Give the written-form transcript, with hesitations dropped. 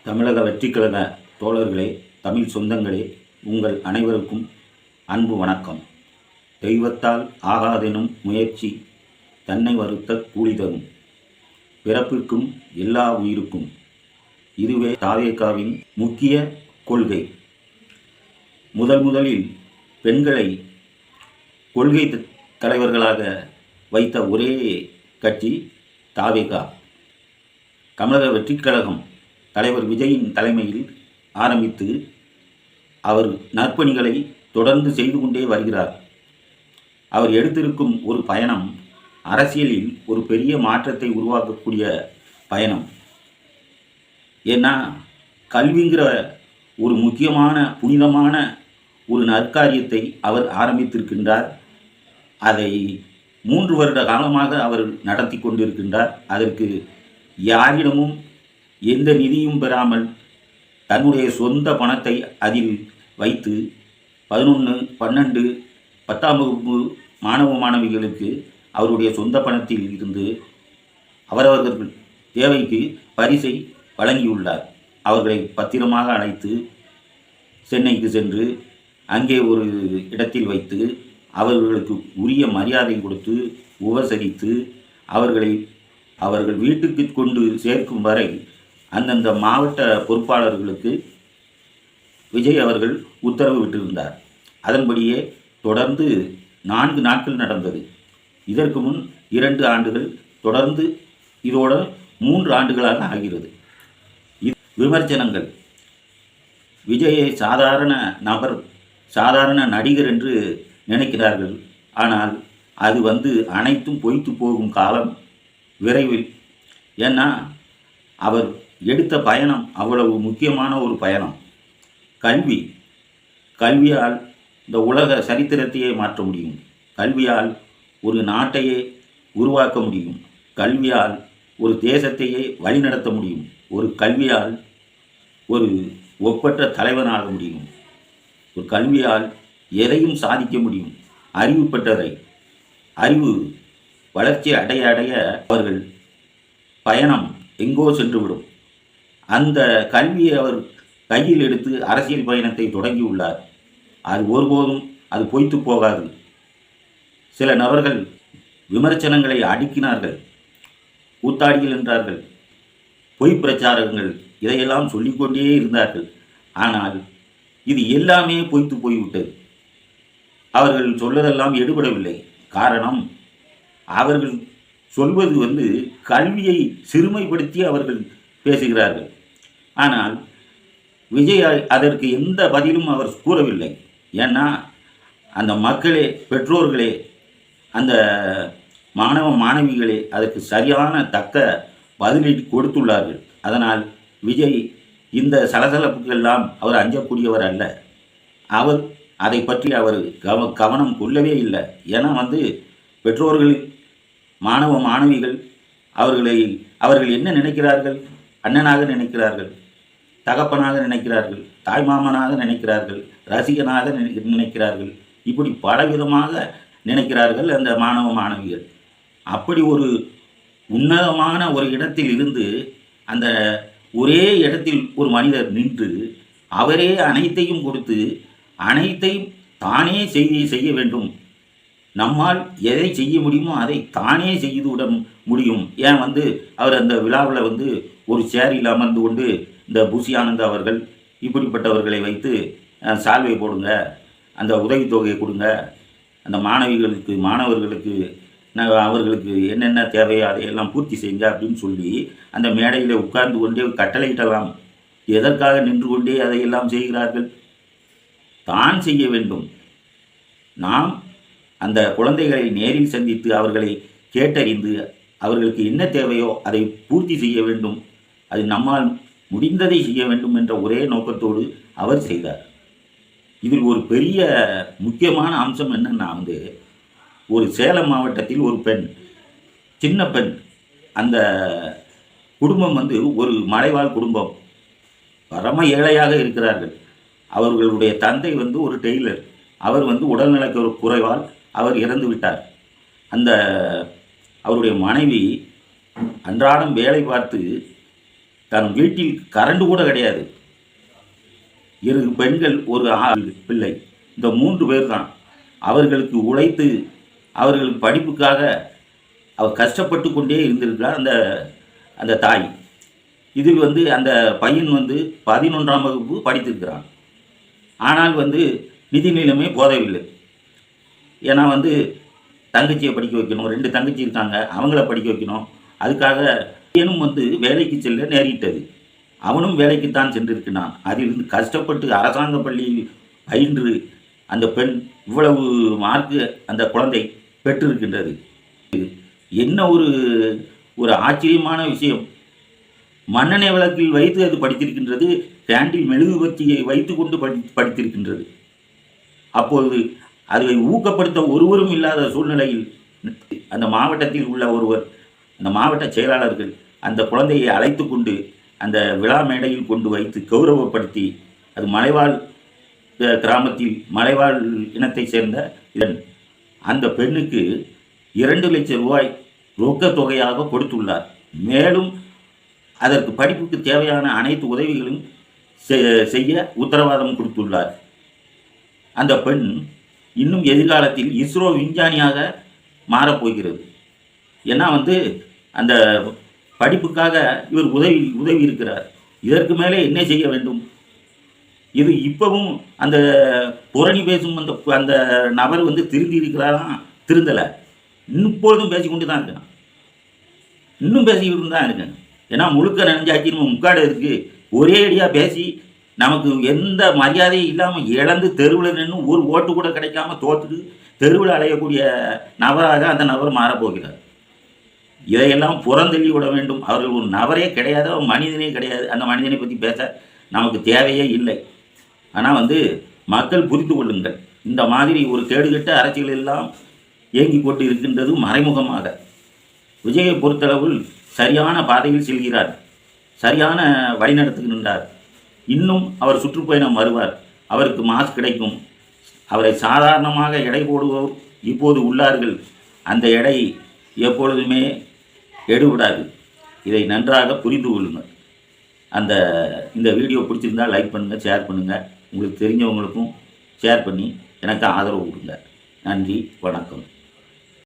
தமிழக வெற்றிக்கழக தோழர்களே, தமிழ் சொந்தங்களே, உங்கள் அனைவருக்கும் அன்பு வணக்கம். தெய்வத்தால் ஆகாதெனும் முயற்சி தன்னை வருத்த கூலி தரும். பிறப்பிற்கும் எல்லா உயிருக்கும். இதுவே தாவேகாவின் முக்கிய கொள்கை. முதலில் பெண்களை கொள்கை தலைவர்களாக வைத்த ஒரே கட்சி தாவேகா. தமிழக வெற்றிக்கழகம் தலைவர் விஜயின் தலைமையில் ஆரம்பித்து அவர் நற்பணிகளை தொடர்ந்து செய்து கொண்டே வருகிறார். அவர் எடுத்திருக்கும் ஒரு பயணம் அரசியலில் ஒரு பெரிய மாற்றத்தை உருவாக்கக்கூடிய பயணம். ஏன்னா கல்விங்கிற ஒரு முக்கியமான புனிதமான ஒரு நற்காரியத்தை அவர் ஆரம்பித்திருக்கின்றார். அதை 3 வருட காலமாக அவர் நடத்தி கொண்டிருக்கின்றார். அதற்கு யாரிடமும் எந்த நிதியும் பெறாமல் தன்னுடைய சொந்த பணத்தை அதில் வைத்து 11, 12, 10ஆம் வகுப்பு மாணவ மாணவிகளுக்கு அவருடைய சொந்த பணத்தில் இருந்து அவரவர்கள் தேவைக்கு பரிசை வழங்கியுள்ளார். அவர்களை பத்திரமாக அழைத்து சென்னைக்கு சென்று அங்கே ஒரு இடத்தில் வைத்து அவர்களுக்கு உரிய மரியாதை கொடுத்து உபசரித்து அவர்கள் வீட்டுக்கு கொண்டு சேர்க்கும் வரை அந்தந்த மாவட்ட பொறுப்பாளர்களுக்கு விஜய் அவர்கள் உத்தரவு விட்டிருந்தார். அதன்படியே தொடர்ந்து 4 நாட்கள் நடந்தது. இதற்கு முன் 2 ஆண்டுகள் தொடர்ந்து, இதோட 3 ஆண்டுகளாக ஆகிறது. விமர்சனங்கள். விஜயை சாதாரண நபர், சாதாரண நடிகர் என்று நினைக்கிறார்கள். ஆனால் அது அனைத்தும் பொய்த்து போகும் காலம் விரைவில். ஏன்னா அவர் எடுத்த பயணம் அவ்வளவு முக்கியமான ஒரு பயணம். கல்வியால் இந்த உலக சரித்திரத்தையே மாற்ற முடியும். கல்வியால் ஒரு நாட்டையே உருவாக்க முடியும். கல்வியால் ஒரு தேசத்தையே வழிநடத்த முடியும். ஒரு கல்வியால் ஒரு ஒப்பற்ற தலைவனாக முடியும். ஒரு கல்வியால் எதையும் சாதிக்க முடியும். அறிவு பெற்றதை, அறிவு வளர்ச்சி அடைய அவர்கள் பயணம் எங்கோ சென்றுவிடும். அந்த கல்வியை அவர் கையில் எடுத்து அரசியல் பயணத்தை தொடங்கியுள்ளார். அது ஒருபோதும் அது பொய்த்து போகாது. சில நபர்கள் விமர்சனங்களை அடுக்கினார்கள், கூத்தாடிகள் என்றார்கள், பொய் பிரச்சாரங்கள், இதையெல்லாம் சொல்லிக்கொண்டே இருந்தார்கள். ஆனால் இது எல்லாமே பொய்த்து போய்விட்டது. அவர்கள் சொல்வதெல்லாம் எடுபடவில்லை. காரணம், அவர்கள் சொல்வது கல்வியை சிறுமைப்படுத்தி அவர்கள் பேசுகிறார்கள். ஆனால் விஜய் அதற்கு எந்த பதிலும் அவர் கூறவில்லை. ஏன்னா அந்த மக்களே, பெற்றோர்களே, அந்த மாணவ மாணவிகளே அதற்கு சரியான தக்க பதிலை கொடுத்துள்ளார்கள். அதனால் விஜய் இந்த சலசலப்புக்கெல்லாம் அவர் அஞ்சக்கூடியவர் அல்ல. அவர் அதை பற்றி அவர் கவனம் கொள்ளவே இல்லை. ஏன்னா பெற்றோர்கள், மாணவ மாணவிகள் அவர்கள் என்ன நினைக்கிறார்கள்? அண்ணனாக நினைக்கிறார்கள், தகப்பனாக நினைக்கிறார்கள், தாய்மாமனாக நினைக்கிறார்கள், ரசிகனாக நினைக்கிறார்கள். இப்படி பலவிதமாக நினைக்கிறார்கள் அந்த மாணவ மாணவிகள். அப்படி ஒரு உன்னதமான ஒரு இடத்தில் இருந்து அந்த ஒரே இடத்தில் ஒரு மனிதர் நின்று அவரே அனைத்தையும் கொடுத்து அனைத்தையும் தானே செய்ய வேண்டும். நம்மால் எதை செய்ய முடியுமோ அதை தானே செய்துவிட முடியும். ஏன் அவர் அந்த விழாவில் ஒரு சேரில் அமர்ந்து கொண்டு இந்த புசி ஆனந்த் அவர்கள் இப்படிப்பட்டவர்களை வைத்து சால்வை போடுங்க, அந்த உதவித்தொகையை கொடுங்க, அந்த மாணவர்களுக்கு அவர்களுக்கு என்னென்ன தேவையோ அதையெல்லாம் பூர்த்தி செய்யுங்க அப்படின்னு சொல்லி அந்த மேடையில் உட்கார்ந்து கொண்டே கட்டளையிடலாம். எதற்காக நின்று கொண்டே அதையெல்லாம் செய்கிறார்கள்? தான் செய்ய வேண்டும். நாம் அந்த குழந்தைகளை நேரில் சந்தித்து அவர்களை கேட்டறிந்து அவர்களுக்கு என்ன தேவையோ அதை பூர்த்தி செய்ய வேண்டும். அது நம்மால் முடிந்ததை செய்ய வேண்டும் என்ற ஒரே நோக்கத்தோடு அவர் செய்தார். இதில் ஒரு பெரிய முக்கியமான அம்சம் என்னன்னா, ஒரு சேலம் மாவட்டத்தில் ஒரு பெண், சின்ன பெண், அந்த குடும்பம் ஒரு மலைவாழ் குடும்பம், பரம ஏழையாக இருக்கிறார்கள். அவர்களுடைய தந்தை ஒரு டெய்லர். அவர் உடல்நலக் குறைவால் அவர் இறந்து விட்டார். அவருடைய மனைவி அன்றாடம் வேலை பார்த்து தன் வீட்டில் கரண்டு கூட கிடையாது. 2 பெண்கள், ஒரு பிள்ளை. இந்த 3 பேர் தான். அவர்களுக்கு உழைத்து அவர்களுக்கு படிப்புக்காக அவர் கஷ்டப்பட்டு கொண்டே இருந்திருக்கிறார் அந்த அந்த தாய். இதில் அந்த பையன் 11ஆம் வகுப்பு படித்திருக்கிறான். ஆனால் நிதி நிலைமை போதவில்லை. ஏன்னா தங்கச்சியை படிக்க வைக்கணும், 2 தங்கச்சி இருக்காங்க, அவங்கள படிக்க வைக்கணும். அதுக்காக பையனும் வேலைக்கு செல்ல நேரிட்டது. அவனும் வேலைக்குத்தான் சென்றிருக்கிறான். அதிலிருந்து கஷ்டப்பட்டு அரசாங்க பள்ளியில் பயின்று அந்த பெண் இவ்வளவு மார்க்கு அந்த குழந்தை பெற்றிருக்கின்றது. என்ன ஒரு ஆச்சரியமான விஷயம்! மண்ணெண்ணெய் விளக்கில் வைத்து அது படித்திருக்கின்றது. கேண்டில் மெழுகுவர்த்தியை வைத்து கொண்டு படித்திருக்கின்றது. அப்போது அதை ஊக்கப்படுத்த ஒருவரும் இல்லாத சூழ்நிலையில் அந்த மாவட்டத்தில் உள்ள ஒருவர், அந்த மாவட்ட செயலாளர்கள் அந்த குழந்தையை அழைத்து கொண்டு அந்த விழா மேடையில் கொண்டு வைத்து கௌரவப்படுத்தி, அது மலைவாழ் கிராமத்தில் மலைவாழ் இனத்தை சேர்ந்த அந்த பெண்ணுக்கு 2 லட்சம் ரூபாய் ரொக்க தொகையாக கொடுத்துள்ளார். மேலும் அதற்கு படிப்புக்கு தேவையான அனைத்து உதவிகளும் செய்ய உத்தரவாதம் கொடுத்துள்ளார். அந்த பெண் இன்னும் எதிர்காலத்தில் இஸ்ரோ விஞ்ஞானியாக மாறப்போகிறது. ஏன்னா அந்த படிப்புக்காக இவர் உதவி இருக்கிறார். இதற்கு மேலே என்ன செய்ய வேண்டும்? இது இப்பவும் அந்த புரணி பேசும் அந்த நபர் திருந்தி இருக்கிறாராம், திருந்தலை. இப்பொழுதும் பேசிக்கொண்டு தான் இருக்கான், இன்னும் பேசிக்கிட்டு தான் இருக்கேன். ஏன்னா முழுக்க நினைஞ்சாச்சு, நம்ம முக்காடு இருக்குது. ஒரே அடியாக பேசி நமக்கு எந்த மரியாதையும் இல்லாமல் இழந்து தெருவில் நின்று ஒரு ஓட்டு கூட கிடைக்காம தோற்றுட்டு தெருவில் அலையக்கூடிய நபராக அந்த நபர் மாறப்போகிறார். இதையெல்லாம் புறந்தள்ளி விட வேண்டும். அவர்கள் ஒரு நபரே கிடையாது, மனிதனே கிடையாது. அந்த மனிதனை பற்றி பேச நமக்கு தேவையே இல்லை. ஆனால் மக்கள் புரிந்து கொள்ளுங்கள், இந்த மாதிரி ஒரு கேடுகட்ட அரசியல் எல்லாம் இயங்கி கொண்டு இருக்கின்றது மறைமுகமாக. விஜயை பொறுத்தளவில் சரியான பாதையில் செல்கிறார், சரியான வழிநடத்துகின்றார். இன்னும் அவர் சுற்றுப்பயணம் வருவார், அவருக்கு மாஸ் கிடைக்கும். அவரை சாதாரணமாக எடை போடுவோர் இப்போது உள்ளார்கள். அந்த எடை எப்பொழுதுமே எடுவிடாது. இதை நன்றாக புரிந்து கொள்ளுங்கள். இந்த வீடியோ பிடிச்சிருந்தால் லைக் பண்ணுங்கள், ஷேர் பண்ணுங்கள். உங்களுக்கு தெரிஞ்சவங்களுக்கும் ஷேர் பண்ணி எனக்கு ஆதரவு கொடுங்க. நன்றி, வணக்கம்.